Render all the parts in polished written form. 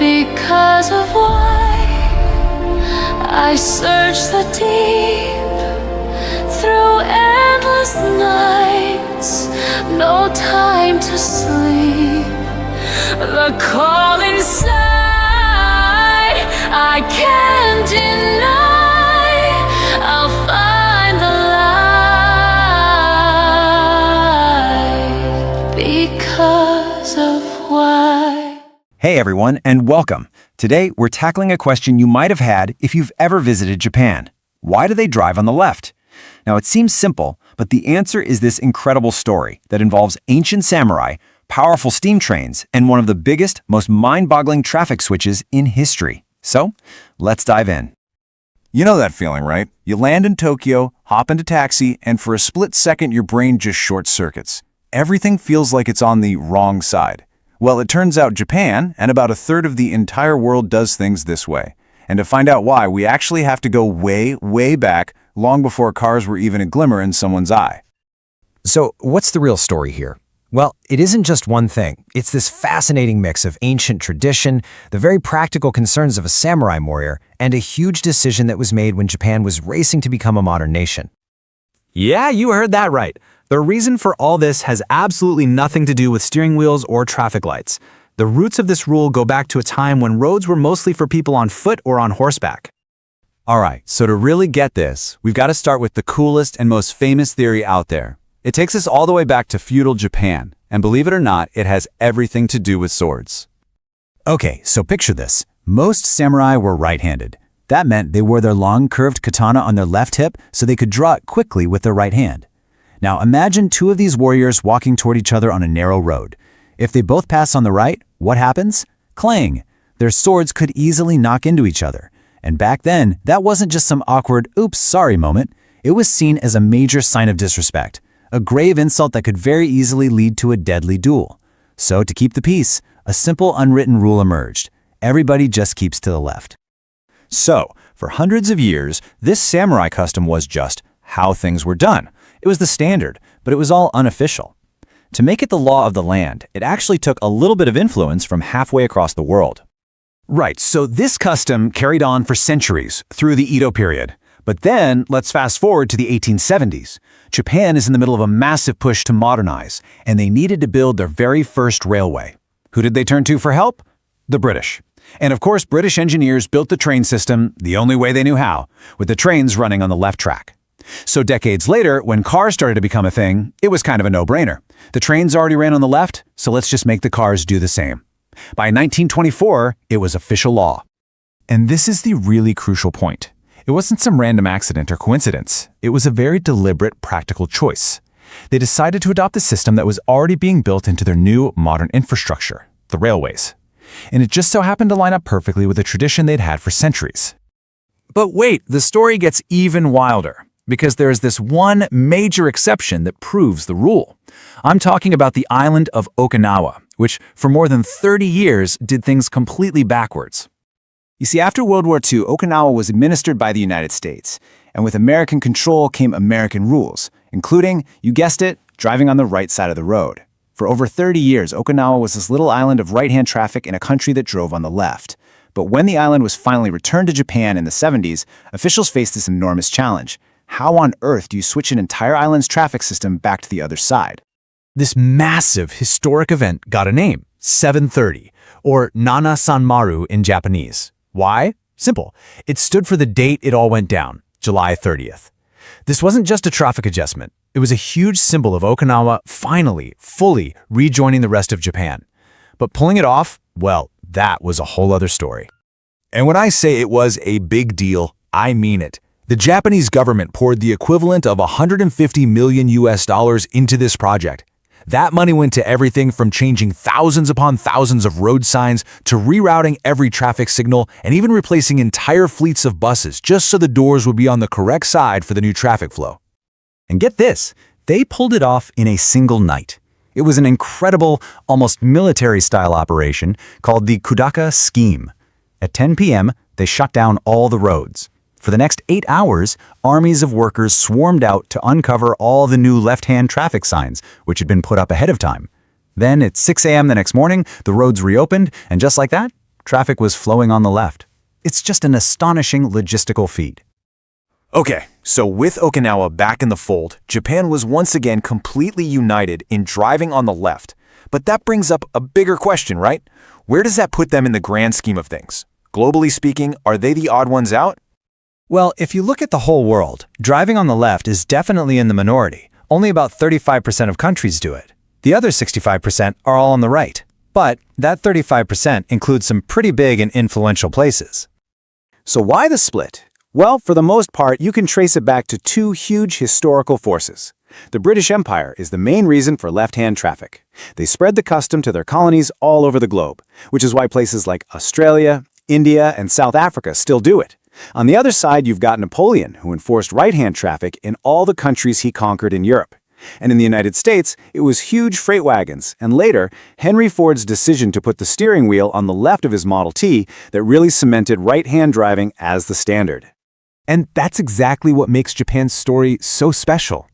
Because of why I search the deep through endless nights, no time to sleep. The call inside I can't deny. I'll find the light because of why. Hey everyone, and welcome. Today, we're tackling a question you might have had if you've ever visited Japan. Why do they drive on the left? Now, it seems simple, but the answer is this incredible story that involves ancient samurai, powerful steam trains, and one of the biggest, most mind-boggling traffic switches in history. So, let's dive in. You know that feeling, right? You land in Tokyo, hop into taxi, and for a split second your brain just short-circuits. Everything feels like it's on the wrong side. Well, it turns out Japan, and about a third of the entire world, does things this way. And to find out why, we actually have to go way, way back, long before cars were even a glimmer in someone's eye. So, what's the real story here? Well, it isn't just one thing. It's this fascinating mix of ancient tradition, the very practical concerns of a samurai warrior, and a huge decision that was made when Japan was racing to become a modern nation. Yeah, you heard that right. The reason for all this has absolutely nothing to do with steering wheels or traffic lights. The roots of this rule go back to a time when roads were mostly for people on foot or on horseback. Alright, so to really get this, we've got to start with the coolest and most famous theory out there. It takes us all the way back to feudal Japan, and believe it or not, it has everything to do with swords. Okay, so picture this. Most samurai were right-handed. That meant they wore their long, curved katana on their left hip so they could draw it quickly with their right hand. Now imagine two of these warriors walking toward each other on a narrow road. If they both pass on the right, what happens? Clang! Their swords could easily knock into each other. And back then, that wasn't just some awkward, oops, sorry moment. It was seen as a major sign of disrespect, a grave insult that could very easily lead to a deadly duel. So to keep the peace, a simple unwritten rule emerged. Everybody just keeps to the left. So, for hundreds of years, this samurai custom was just how things were done. It was the standard, but it was all unofficial. To make it the law of the land, it actually took a little bit of influence from halfway across the world. Right, so this custom carried on for centuries through the Edo period. But then, let's fast forward to the 1870s. Japan is in the middle of a massive push to modernize, and they needed to build their very first railway. Who did they turn to for help? The British. And of course, British engineers built the train system the only way they knew how, with the trains running on the left track. So decades later, when cars started to become a thing, it was kind of a no-brainer. The trains already ran on the left, so let's just make the cars do the same. By 1924, it was official law. And this is the really crucial point. It wasn't some random accident or coincidence. It was a very deliberate, practical choice. They decided to adopt a system that was already being built into their new, modern infrastructure, the railways. And it just so happened to line up perfectly with a tradition they'd had for centuries. But wait, the story gets even wilder, because there is this one major exception that proves the rule. I'm talking about the island of Okinawa, which for more than 30 years did things completely backwards. You see, after World War II, Okinawa was administered by the United States, and with American control came American rules, including, you guessed it, driving on the right side of the road. For over 30 years, Okinawa was this little island of right-hand traffic in a country that drove on the left. But when the island was finally returned to Japan in the 70s, officials faced this enormous challenge. How on earth do you switch an entire island's traffic system back to the other side? This massive historic event got a name, 730, or Nana San Maru in Japanese. Why? Simple. It stood for the date it all went down, July 30th. This wasn't just a traffic adjustment. It was a huge symbol of Okinawa finally, fully rejoining the rest of Japan. But pulling it off, well, that was a whole other story. And when I say it was a big deal, I mean it. The Japanese government poured the equivalent of $150 million into this project. That money went to everything from changing thousands upon thousands of road signs to rerouting every traffic signal and even replacing entire fleets of buses just so the doors would be on the correct side for the new traffic flow. And get this, they pulled it off in a single night. It was an incredible, almost military-style operation called the Kudaka Scheme. At 10 p.m., they shut down all the roads. For the next 8 hours, armies of workers swarmed out to uncover all the new left-hand traffic signs, which had been put up ahead of time. Then, at 6 a.m. the next morning, the roads reopened, and just like that, Traffic was flowing on the left. It's just an astonishing logistical feat. Okay, so with Okinawa back in the fold, Japan was once again completely united in driving on the left. But that brings up a bigger question, right? Where does that put them in the grand scheme of things? Globally speaking, are they the odd ones out? Well, if you look at the whole world, driving on the left is definitely in the minority. Only about 35% of countries do it. The other 65% are all on the right. But that 35% includes some pretty big and influential places. So why the split? Well, for the most part, you can trace it back to two huge historical forces. The British Empire is the main reason for left-hand traffic. They spread the custom to their colonies all over the globe, which is why places like Australia, India, and South Africa still do it. On the other side, you've got Napoleon, who enforced right-hand traffic in all the countries he conquered in Europe. And in the United States, it was huge freight wagons, and later, Henry Ford's decision to put the steering wheel on the left of his Model T that really cemented right-hand driving as the standard. And that's exactly what makes Japan's story so special.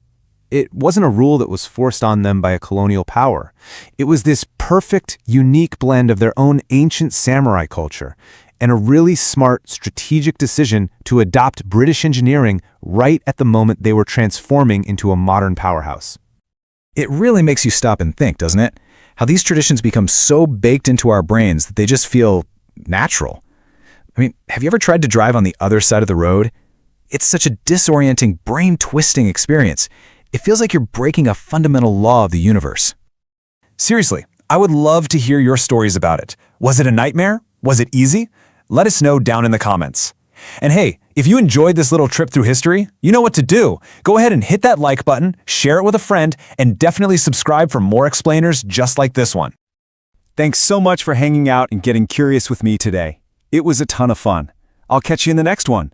It wasn't a rule that was forced on them by a colonial power. It was this perfect, unique blend of their own ancient samurai culture and a really smart, strategic decision to adopt British engineering right at the moment they were transforming into a modern powerhouse. It really makes you stop and think, doesn't it? How these traditions become so baked into our brains that they just feel natural. I mean, have you ever tried to drive on the other side of the road? It's such a disorienting, brain-twisting experience. It feels like you're breaking a fundamental law of the universe. Seriously, I would love to hear your stories about it. Was it a nightmare? Was it easy? Let us know down in the comments. And hey, if you enjoyed this little trip through history, you know what to do. Go ahead and hit that like button, share it with a friend, and definitely subscribe for more explainers just like this one. Thanks so much for hanging out and getting curious with me today. It was a ton of fun. I'll catch you in the next one.